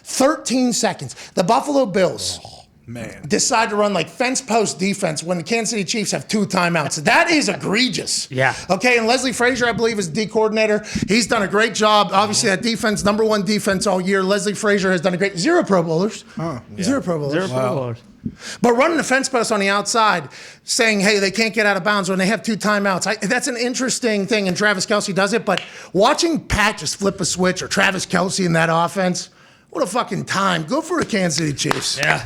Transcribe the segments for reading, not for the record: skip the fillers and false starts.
13 seconds. The Buffalo Bills decide to run like fence post defense when the Kansas City Chiefs have 2 timeouts. That is egregious. Yeah. Okay, and Leslie Frazier, I believe, is the D coordinator. He's done a great job. Obviously, that defense, number 1 defense all year. Leslie Frazier has done a great 0 Pro Bowlers. Zero Pro Bowlers. 0 Pro Bowlers. But running the fence post on the outside, saying, hey, they can't get out of bounds when they have 2 timeouts. That's an interesting thing, and Travis Kelce does it. But watching Pat just flip a switch, or Travis Kelce in that offense, what a fucking time. Go for the Kansas City Chiefs. Yeah.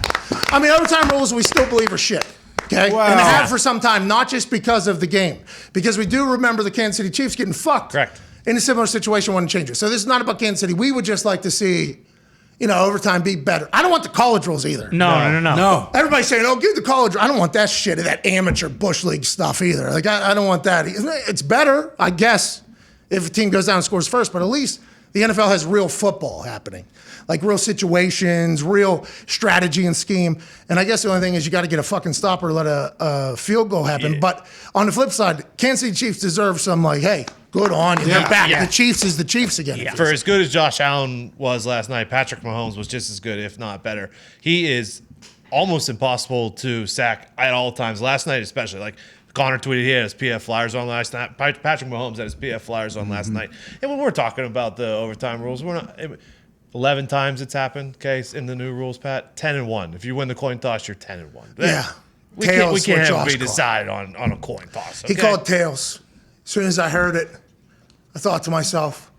I mean, overtime rules we still believe are shit. Okay? Wow. And they have for some time, not just because of the game. Because we do remember the Kansas City Chiefs getting fucked. Correct. In a similar situation, wouldn't change it. So this is not about Kansas City. We would just like to see, overtime be better. I don't want the college rules either. No. Everybody's saying, oh, give the college. I don't want that shit, that amateur Bush League stuff either. Like, I don't want that. It's better, I guess, if a team goes down and scores first, but at least the NFL has real football happening. Like real situations, real strategy and scheme. And I guess the only thing is you got to get a fucking stopper, let a field goal happen. Yeah. But on the flip side, Kansas City Chiefs deserve some hey, good on you. They're back. Yeah. The Chiefs is the Chiefs again. Yeah. For as good as Josh Allen was last night, Patrick Mahomes was just as good, if not better. He is almost impossible to sack at all times. Last night especially, like Connor tweeted he had his PF Flyers on last night. Patrick Mahomes had his PF Flyers on last night. And when we're talking about the overtime rules, we're not 11 times it's happened, okay, in the new rules, Pat. 10-1. If you win the coin toss, you're 10-1. Yeah. We can't have Josh it be called. decided on a coin toss. Okay? He called tails. As soon as I heard it, I thought to myself,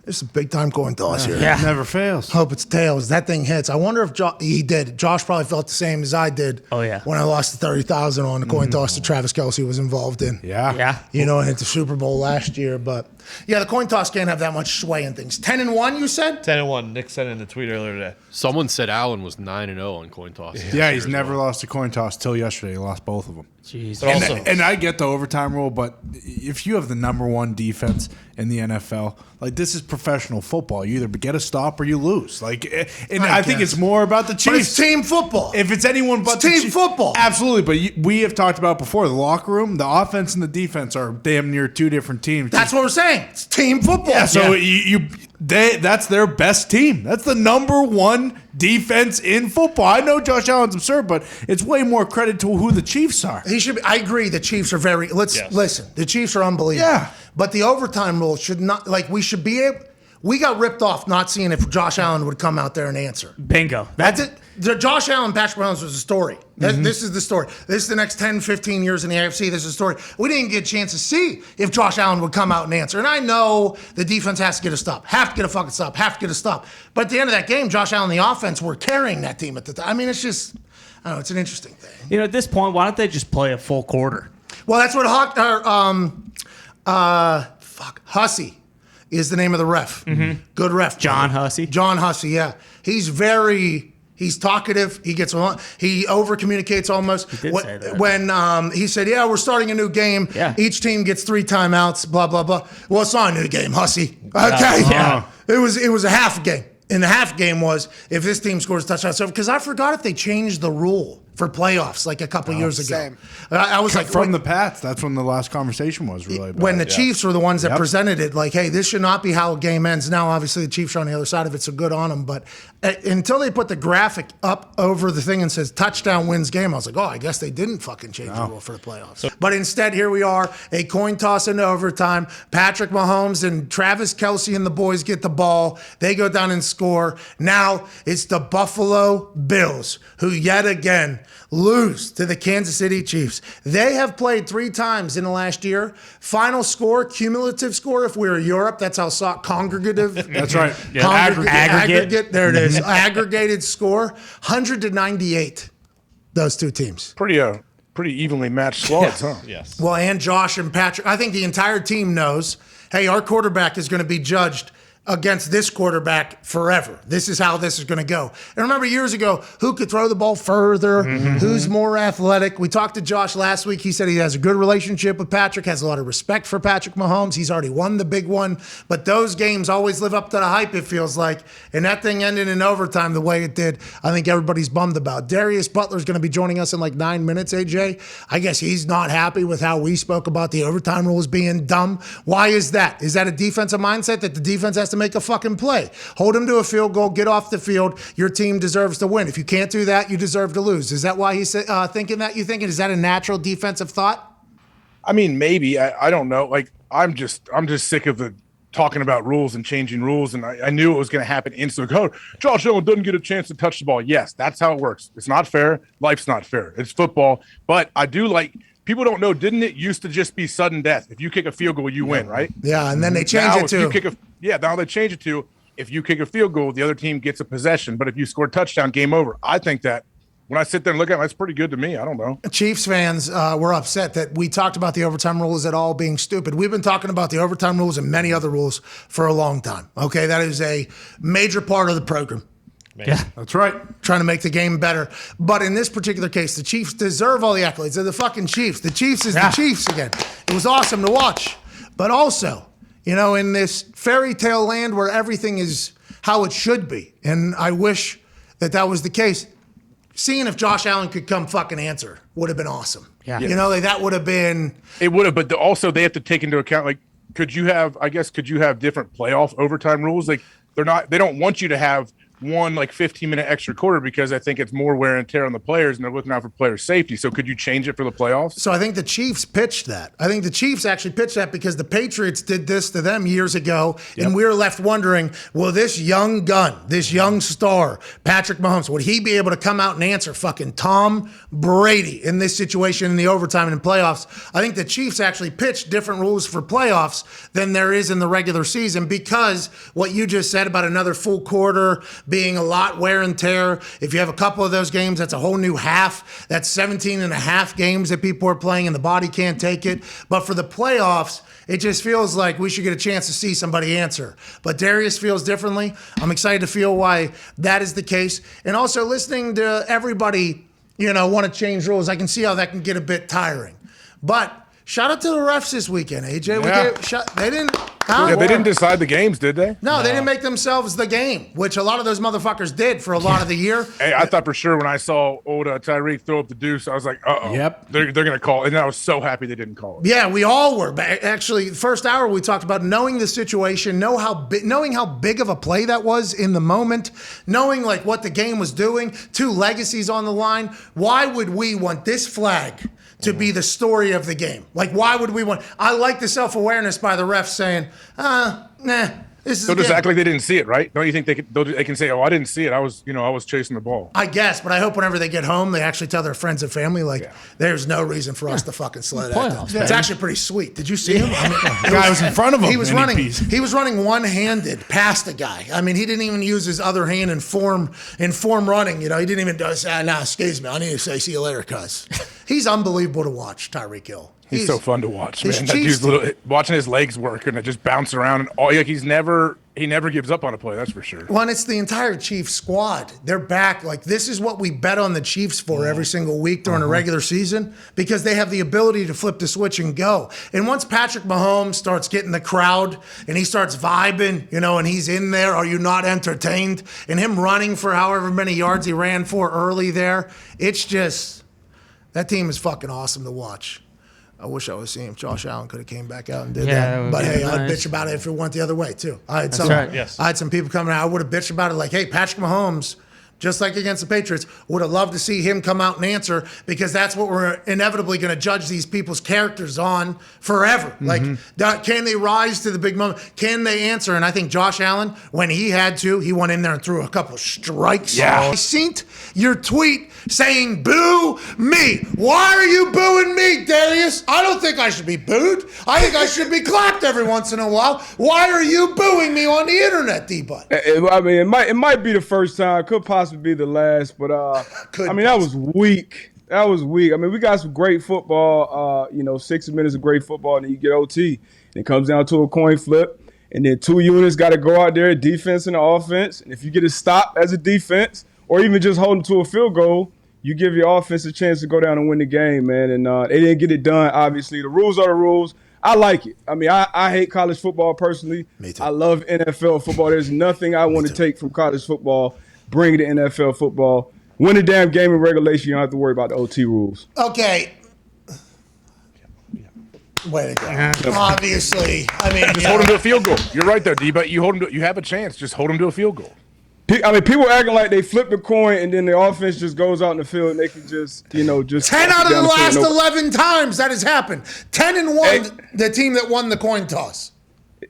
this is a big time coin toss here. Yeah. Never fails. Hope it's tails. That thing hits. I wonder if he did. Josh probably felt the same as I did. Oh, yeah. When I lost the $30,000 on the coin toss that Travis Kelce was involved in. Yeah. And hit the Super Bowl last year. But yeah, the coin toss can't have that much sway in things. 10-1, you said? 10-1. Nick said in the tweet earlier today. Someone said Allen was 9-0 on coin tosses. Yeah, he's never lost a coin toss till yesterday. He lost both of them. Jeez. But also, And I get the overtime rule, but if you have the number 1 defense in the NFL, like this is professional football. You either get a stop or you lose. Like, and I think it's more about the Chiefs. But it's team football. If it's anyone but It's team football. Absolutely. But we have talked about before the locker room, the offense and the defense are damn near 2 different teams. That's what we're saying. It's team football. Yeah, so that's their best team. That's the number 1 defense in football. I know Josh Allen's absurd, but it's way more credit to who the Chiefs are. He should be. I agree. The Chiefs are very. Listen. The Chiefs are unbelievable. Yeah. But the overtime rule should not. We should be able. We got ripped off not seeing if Josh Allen would come out there and answer. Bingo. That's it. The Josh Allen, Patrick Mahomes was a story. This is the story. This is the next 10, 15 years in the AFC. This is the story. We didn't get a chance to see if Josh Allen would come out and answer. And I know the defense has to get a stop. Have to get a fucking stop. Have to get a stop. But at the end of that game, Josh Allen and the offense were carrying that team at the time. I mean, it's just, I don't know, it's an interesting thing. At this point, why don't they just play a full quarter? Well, that's what Hussey is the name of the ref. Good ref. John Hussey? John Hussey, yeah. He's talkative. He gets along. He over communicates almost. He did say that. When he said, "Yeah, we're starting a new game. Yeah. Each team gets 3 timeouts. Blah blah blah." Well, it's not a new game, Hussey. Okay, Yeah. It was a half game. And the half game was if this team scores a touchdown. So because I forgot if they changed the rule for playoffs like a couple years ago. same. I was like, From the Pats, that's when the last conversation was really about. when the Chiefs were the ones that Yep. presented it, like, hey, this should not be how a game ends. Now, obviously, the Chiefs are on the other side of it, so good on them. But until they put the graphic up over the thing and says touchdown wins game, I was like, oh, I guess they didn't fucking change the rule for the playoffs. But instead, here we are, a coin toss into overtime. Patrick Mahomes and Travis Kelce and the boys get the ball. They go down and score. Now it's the Buffalo Bills, who yet again lose to the Kansas City Chiefs. They have played 3 times in the last year. Final score, cumulative score, if we were Europe, that's how congregative. That's right. Yeah, Aggregate. There it is. Aggregated score, 100-98, those 2 teams. Pretty evenly matched squads, huh? Yes. Well, and Josh and Patrick, I think the entire team knows, hey, our quarterback is going to be judged against this quarterback forever. This is how this is going to go. And remember years ago, who could throw the ball further? Who's more athletic? We talked to Josh last week. He said he has a good relationship with Patrick, has a lot of respect for Patrick Mahomes. He's already won the big one. But those games always live up to the hype, it feels like. And that thing ended in overtime the way it did. I think everybody's bummed about. Darius Butler's going to be joining us in like 9 minutes, AJ. I guess he's not happy with how we spoke about the overtime rules being dumb. Why is that? Is that a defensive mindset that the defense has to make a fucking play. Hold him to a field goal, get off the field. Your team deserves to win. If you can't do that, you deserve to lose. Is that why he's thinking that? You thinking, is that a natural defensive thought? I mean, maybe. I don't know. Like, I'm just sick of the talking about rules and changing rules, and I knew it was going to happen instantly. Oh, Josh Allen doesn't get a chance to touch the ball. Yes, that's how it works. It's not fair. Life's not fair. It's football. But I do like – people don't know, didn't it used to just be sudden death? If you kick a field goal, you win, right? Yeah, and then they change it to – now they change it to if you kick a field goal, the other team gets a possession. But if you score a touchdown, game over. I think that when I sit there and look at it, that's pretty good to me. I don't know. Chiefs fans were upset that we talked about the overtime rules at all being stupid. We've been talking about the overtime rules and many other rules for a long time. Okay, that is a major part of the program. Yeah, That's right. Trying to make the game better. But in this particular case, the Chiefs deserve all the accolades. They're the fucking Chiefs. The Chiefs is the Chiefs again. It was awesome to watch. But also, you know, in this fairy tale land where everything is how it should be, and I wish that was the case, seeing if Josh Allen could come fucking answer would have been awesome. Yeah. You know, like that would have been. It would have, but also they have to take into account, like, could you have different playoff overtime rules? Like, they don't want you to have one like 15-minute extra quarter because I think it's more wear and tear on the players and they're looking out for player safety. So could you change it for the playoffs? So I think the Chiefs pitched that. I think the Chiefs actually pitched that because the Patriots did this to them years ago, and we were left wondering, will this young gun, this young star, Patrick Mahomes, would he be able to come out and answer fucking Tom Brady in this situation in the overtime and in playoffs? I think the Chiefs actually pitched different rules for playoffs than there is in the regular season because what you just said about another full quarter being a lot wear and tear. If you have a couple of those games, that's a whole new half. That's 17 and a half games that people are playing and the body can't take it. But for the playoffs, it just feels like we should get a chance to see somebody answer. But Darius feels differently. I'm excited to feel why that is the case. And also listening to everybody, you know, want to change rules, I can see how that can get a bit tiring. But shout out to the refs this weekend, AJ. Yeah. They didn't. Huh? Yeah, they didn't decide the games, did they? No, they didn't make themselves the game, which a lot of those motherfuckers did for a lot of the year. Hey, I thought for sure when I saw old Tyreek throw up the deuce, I was like, uh-oh. Yep. They're going to call it. And I was so happy they didn't call it. Yeah, we all were. But actually, the first hour we talked about knowing the situation, knowing how big of a play that was in the moment, knowing like what the game was doing, two legacies on the line. Why would we want this flag to be the story of the game? Like, why would we want? I like the self-awareness by the refs saying, nah, this is. They'll just act like they didn't see it, right? Don't you think they can say, "Oh, I didn't see it. I was chasing the ball." I guess, but I hope whenever they get home, they actually tell their friends and family, like, there's no reason for us to fucking slow that down. It's actually pretty sweet. Did you see him? I mean, The guy was in front of him. He was running one-handed past the guy. I mean, he didn't even use his other hand in form running. You know, he didn't even say, "No, excuse me, I need to say see you later, cuz." He's unbelievable to watch, Tyreek Hill. He's so fun to watch, man. That dude's watching his legs work and it just bounce around and he never gives up on a play, that's for sure. Well, and it's the entire Chiefs squad. They're back. Like, this is what we bet on the Chiefs for every single week during the regular season because they have the ability to flip the switch and go. And once Patrick Mahomes starts getting the crowd and he starts vibing, you know, and he's in there, are you not entertained? And him running for however many yards he ran for early there, it's just, that team is fucking awesome to watch. I wish I was seeing if Josh Allen could have came back out and did that. But hey, I'd bitch about it if it went the other way too. I had some people coming out. I would have bitched about it like, hey, Patrick Mahomes, just like against the Patriots, would have loved to see him come out and answer because that's what we're inevitably going to judge these people's characters on forever. Like, can they rise to the big moment? Can they answer? And I think Josh Allen, when he had to, he went in there and threw a couple strikes. Yeah. I seen your tweet saying, boo me. Why are you booing me, Darius? I don't think I should be booed. I think I should be clapped every once in a while. Why are you booing me on the internet, D-Butt? I mean, it might be the first time. Could possibly be the last. But, that was weak. That was weak. I mean, we got some great football, 60 minutes of great football, and then you get OT. And it comes down to a coin flip. And then two units got to go out there, defense and the offense. And if you get a stop as a defense, or even just holding to a field goal, you give your offense a chance to go down and win the game, man. And they didn't get it done, obviously. The rules are the rules. I like it. I mean, I hate college football personally. Me too. I love NFL football. There's nothing I want to take from college football, bring it to NFL football. Win the damn game in regulation. You don't have to worry about the OT rules. Okay. Way to go. Obviously. I mean, Just hold him to a field goal. You're right, though, D, but you hold him to, you have a chance. Just hold him to a field goal. I mean, people acting like they flip the coin and then the offense just goes out in the field and they can just, just 10 out of the last 11 times that has happened. 10 and 1, the team that won the coin toss.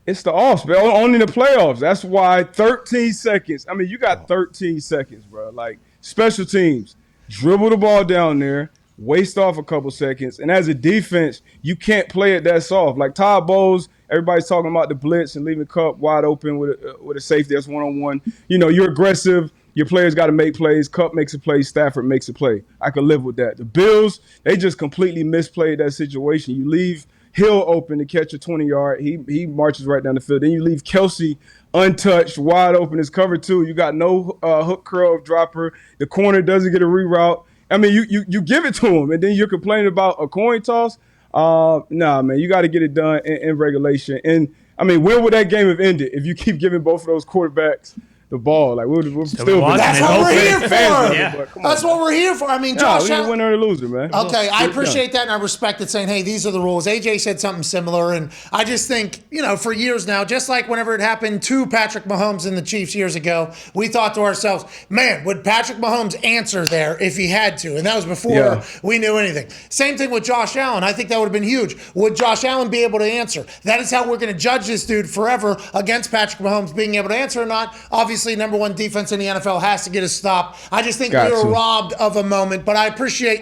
It's the offs, but only in the playoffs. That's why 13 seconds. I mean, you got 13 seconds, bro. Like, special teams, dribble the ball down there, waste off a couple seconds, and as a defense, you can't play it that soft. Like Todd Bowles, everybody's talking about the blitz and leaving Cup wide open with a safety that's one-on-one. You're aggressive. Your players got to make plays. Cup makes a play. Stafford makes a play. I can live with that. The Bills, they just completely misplayed that situation. You leave Hill open to catch a 20-yard. He marches right down the field. Then you leave Kelsey untouched, wide open. It's cover 2. You got no hook curl dropper. The corner doesn't get a reroute. I mean, you give it to him, and then you're complaining about a coin toss. Nah, man, you got to get it done in regulation. And, I mean, where would that game have ended if you keep giving both of those quarterbacks the ball? Like, we'll still be. That's what we're here for. Yeah. That's what we're here for. I mean, Josh. You're a winner or a loser, man. Okay, I appreciate that, and I respect it saying, hey, these are the rules. AJ said something similar, and I just think, for years now, just like whenever it happened to Patrick Mahomes and the Chiefs years ago, we thought to ourselves, man, would Patrick Mahomes answer there if he had to? And that was before we knew anything. Same thing with Josh Allen. I think that would have been huge. Would Josh Allen be able to answer? That is how we're going to judge this dude forever against Patrick Mahomes being able to answer or not. Obviously, number one defense in the NFL has to get a stop. I just think we were robbed of a moment, but I appreciate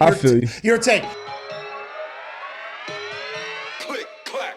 your take. Click, clack.